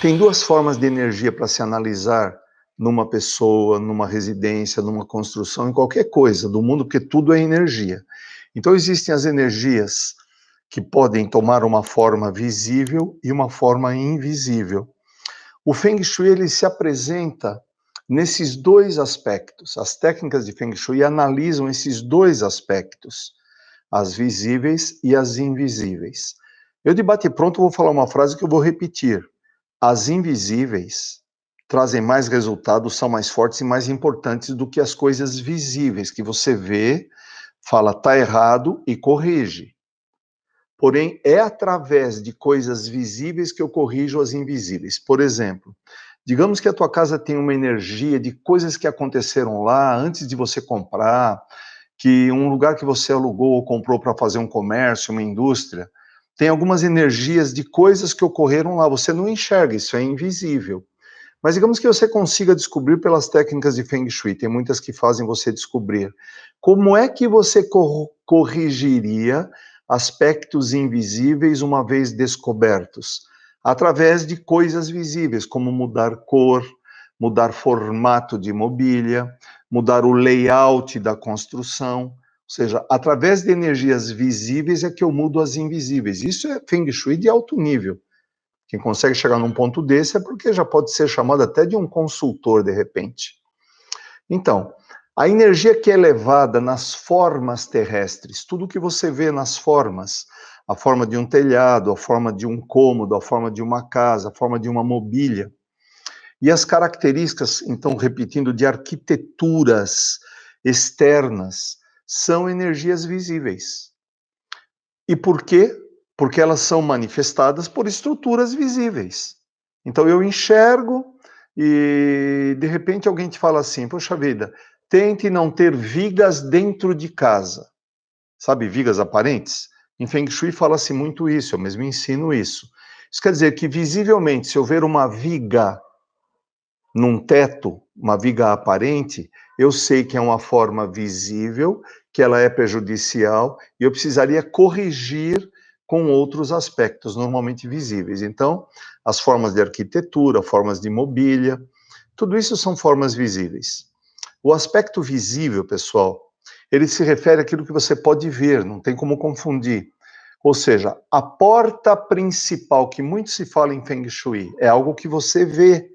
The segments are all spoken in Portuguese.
Tem duas formas de energia para se analisar numa pessoa, numa residência, numa construção, em qualquer coisa do mundo, porque tudo é energia. Então existem as energias que podem tomar uma forma visível e uma forma invisível. O Feng Shui ele se apresenta nesses dois aspectos. As técnicas de Feng Shui analisam esses dois aspectos, as visíveis e as invisíveis. Eu de bate-pronto vou falar uma frase que eu vou repetir. As invisíveis trazem mais resultados, são mais fortes e mais importantes do que as coisas visíveis, que você vê, fala tá errado e corrige. Porém, é através de coisas visíveis que eu corrijo as invisíveis. Por exemplo, digamos que a tua casa tem uma energia de coisas que aconteceram lá antes de você comprar, que um lugar que você alugou ou comprou para fazer um comércio, uma indústria, tem algumas energias de coisas que ocorreram lá. Você não enxerga, isso é invisível. Mas digamos que você consiga descobrir pelas técnicas de Feng Shui, tem muitas que fazem você descobrir. Como é que você corrigiria aspectos invisíveis uma vez descobertos? Através de coisas visíveis, como mudar cor, mudar formato de mobília, mudar o layout da construção. Ou seja, através de energias visíveis é que eu mudo as invisíveis. Isso é Feng Shui de alto nível. Quem consegue chegar num ponto desse é porque já pode ser chamado até de um consultor, de repente. Então, a energia que é elevada nas formas terrestres, tudo que você vê nas formas, a forma de um telhado, a forma de um cômodo, a forma de uma casa, a forma de uma mobília, e as características, então, repetindo, de arquiteturas externas, são energias visíveis. E por quê? Porque elas são manifestadas por estruturas visíveis. Então eu enxergo e de repente alguém te fala assim, poxa vida, tente não ter vigas dentro de casa. Sabe, vigas aparentes? Em Feng Shui fala-se muito isso, eu mesmo ensino isso. Isso quer dizer que visivelmente, se eu ver uma viga num teto, uma viga aparente, eu sei que é uma forma visível, que ela é prejudicial, e eu precisaria corrigir com outros aspectos normalmente visíveis. Então, as formas de arquitetura, formas de mobília, tudo isso são formas visíveis. O aspecto visível, pessoal, ele se refere àquilo que você pode ver, não tem como confundir. Ou seja, a porta principal, que muito se fala em Feng Shui, é algo que você vê.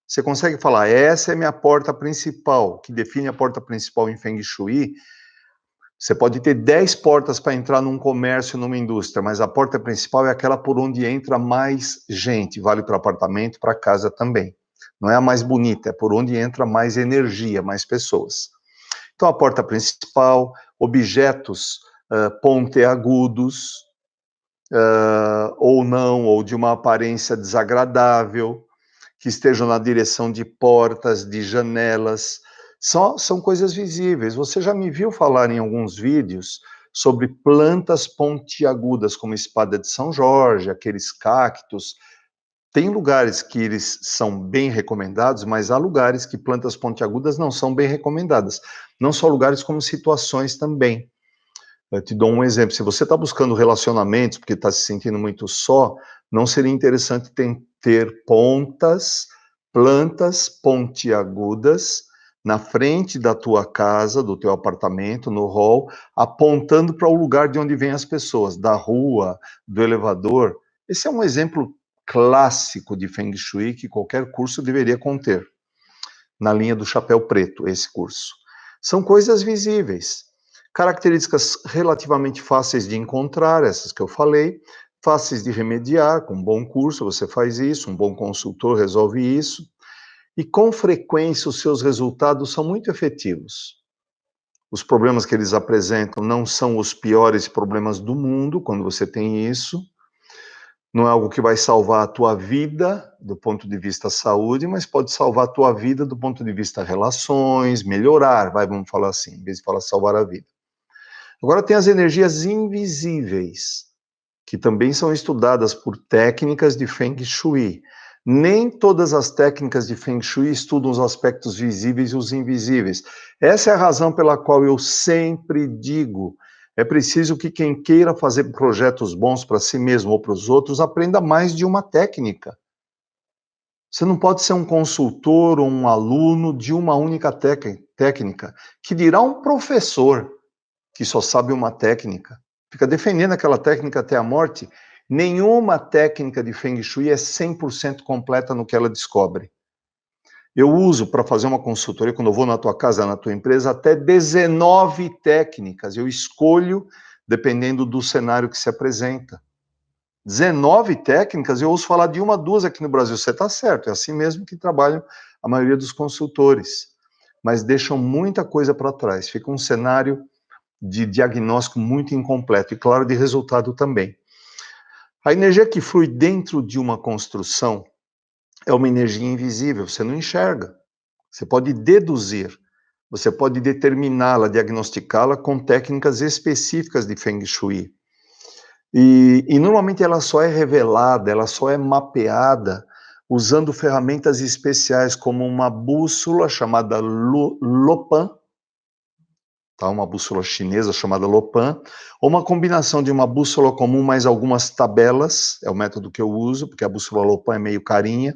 Você consegue falar, essa é minha porta principal, que define a porta principal em Feng Shui. Você pode ter 10 portas para entrar num comércio, numa indústria, mas a porta principal é aquela por onde entra mais gente, vale para apartamento, para casa também. Não é a mais bonita, é por onde entra mais energia, mais pessoas. Então, a porta principal, objetos pontiagudos, ou não, ou de uma aparência desagradável, que estejam na direção de portas, de janelas, são coisas visíveis. Você já me viu falar em alguns vídeos sobre plantas pontiagudas, como espada de São Jorge, aqueles cactos. Tem lugares que eles são bem recomendados, mas há lugares que plantas pontiagudas não são bem recomendadas. Não só lugares, como situações também. Eu te dou um exemplo. Se você está buscando relacionamentos porque está se sentindo muito só, não seria interessante ter plantas pontiagudas na frente da tua casa, do teu apartamento, no hall, apontando para o lugar de onde vêm as pessoas, da rua, do elevador. Esse é um exemplo clássico de Feng Shui que qualquer curso deveria conter. Na linha do chapéu preto, esse curso. São coisas visíveis. Características relativamente fáceis de encontrar, essas que eu falei, fáceis de remediar, com um bom curso você faz isso, um bom consultor resolve isso, e com frequência os seus resultados são muito efetivos. Os problemas que eles apresentam não são os piores problemas do mundo, quando você tem isso, não é algo que vai salvar a tua vida do ponto de vista saúde, mas pode salvar a tua vida do ponto de vista relações, melhorar, vamos falar assim, em vez de falar salvar a vida. Agora tem as energias invisíveis, que também são estudadas por técnicas de Feng Shui. Nem todas as técnicas de Feng Shui estudam os aspectos visíveis e os invisíveis. Essa é a razão pela qual eu sempre digo, é preciso que quem queira fazer projetos bons para si mesmo ou para os outros, aprenda mais de uma técnica. Você não pode ser um consultor ou um aluno de uma única técnica, que dirá um professor que só sabe uma técnica, fica defendendo aquela técnica até a morte. Nenhuma técnica de Feng Shui é 100% completa no que ela descobre. Eu uso para fazer uma consultoria, quando eu vou na tua casa, na tua empresa, até 19 técnicas. Eu escolho dependendo do cenário que se apresenta. 19 técnicas, eu ouço falar de uma, duas aqui no Brasil. Você está certo, é assim mesmo que trabalham a maioria dos consultores. Mas deixam muita coisa para trás. Fica um cenário de diagnóstico muito incompleto e, claro, de resultado também. A energia que flui dentro de uma construção é uma energia invisível, você não enxerga. Você pode deduzir, você pode determiná-la, diagnosticá-la com técnicas específicas de Feng Shui. E normalmente ela só é revelada, ela só é mapeada usando ferramentas especiais como uma bússola chamada Lopan, tá? Uma bússola chinesa chamada Lopan, ou uma combinação de uma bússola comum mais algumas tabelas, é o método que eu uso, porque a bússola Lopan é meio carinha.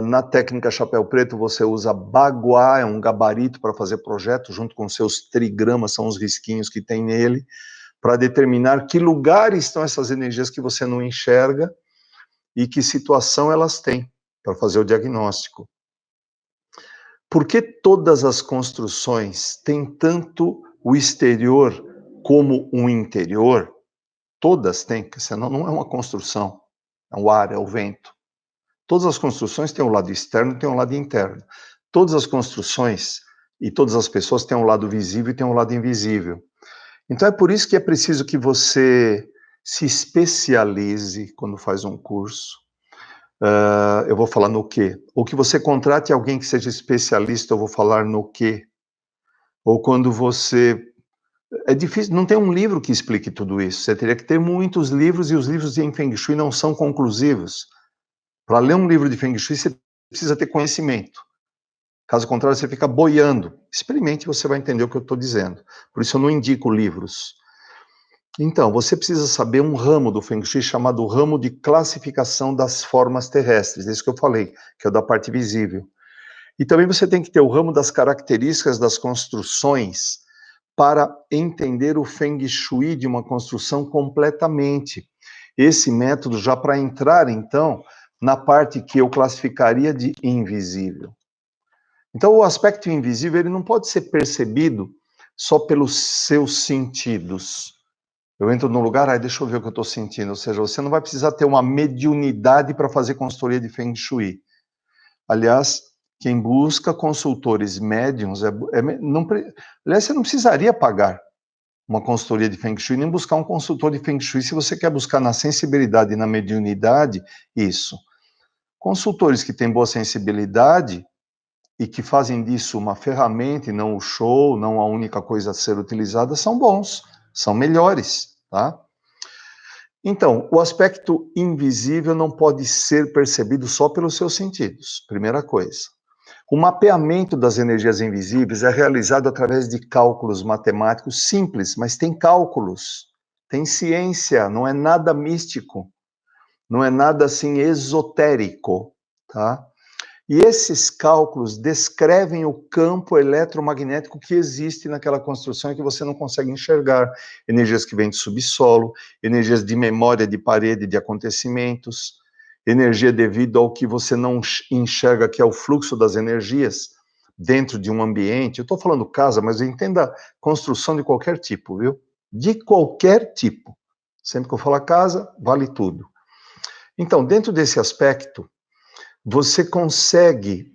Na técnica Chapéu Preto você usa baguá, é um gabarito para fazer projeto, junto com seus trigramas, são os risquinhos que tem nele, para determinar que lugares estão essas energias que você não enxerga e que situação elas têm, para fazer o diagnóstico. Por que todas as construções têm tanto o exterior como o interior? Todas têm, porque senão não é uma construção, é o ar, é o vento. Todas as construções têm um lado externo e têm um lado interno. Todas as construções e todas as pessoas têm um lado visível e têm um lado invisível. Então é por isso que é preciso que você se especialize quando faz um curso. Eu vou falar no quê? Ou que você contrate alguém que seja especialista, eu vou falar no quê? Ou quando você... É difícil, não tem um livro que explique tudo isso. Você teria que ter muitos livros e os livros de Feng Shui não são conclusivos. Para ler um livro de Feng Shui, você precisa ter conhecimento. Caso contrário, você fica boiando. Experimente e você vai entender o que eu estou dizendo. Por isso eu não indico livros. Então, você precisa saber um ramo do Feng Shui chamado ramo de classificação das formas terrestres. É isso que eu falei, que é o da parte visível. E também você tem que ter o ramo das características das construções para entender o Feng Shui de uma construção completamente. Esse método já para entrar, então, na parte que eu classificaria de invisível. Então, o aspecto invisível ele não pode ser percebido só pelos seus sentidos. Eu entro num lugar, deixa eu ver o que eu estou sentindo. Ou seja, você não vai precisar ter uma mediunidade para fazer consultoria de Feng Shui. Aliás, quem busca consultores médiums, aliás, você não precisaria pagar uma consultoria de Feng Shui, nem buscar um consultor de Feng Shui, se você quer buscar na sensibilidade e na mediunidade, isso. Consultores que têm boa sensibilidade e que fazem disso uma ferramenta e não o show, não a única coisa a ser utilizada, são bons, são melhores, tá? Então, o aspecto invisível não pode ser percebido só pelos seus sentidos, primeira coisa. O mapeamento das energias invisíveis é realizado através de cálculos matemáticos simples, mas tem cálculos, tem ciência, não é nada místico, não é nada assim esotérico, tá? E esses cálculos descrevem o campo eletromagnético que existe naquela construção e que você não consegue enxergar. Energias que vêm do subsolo, energias de memória de parede de acontecimentos, energia devido ao que você não enxerga, que é o fluxo das energias dentro de um ambiente. Eu estou falando casa, mas entenda construção de qualquer tipo, viu? De qualquer tipo. Sempre que eu falo casa, vale tudo. Então, dentro desse aspecto, você consegue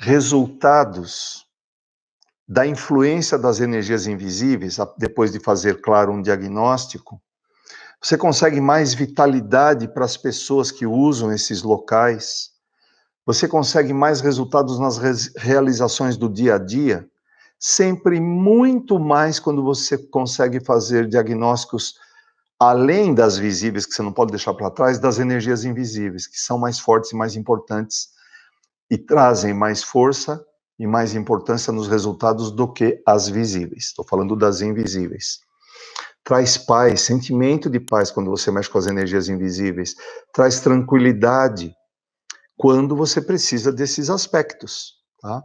resultados da influência das energias invisíveis, depois de fazer, claro, um diagnóstico. Você consegue mais vitalidade para as pessoas que usam esses locais. Você consegue mais resultados nas realizações do dia a dia. Sempre muito mais quando você consegue fazer diagnósticos além das visíveis, que você não pode deixar para trás, das energias invisíveis, que são mais fortes e mais importantes e trazem mais força e mais importância nos resultados do que as visíveis. Estou falando das invisíveis. Traz paz, sentimento de paz quando você mexe com as energias invisíveis. Traz tranquilidade. quando você precisa desses aspectos, tá?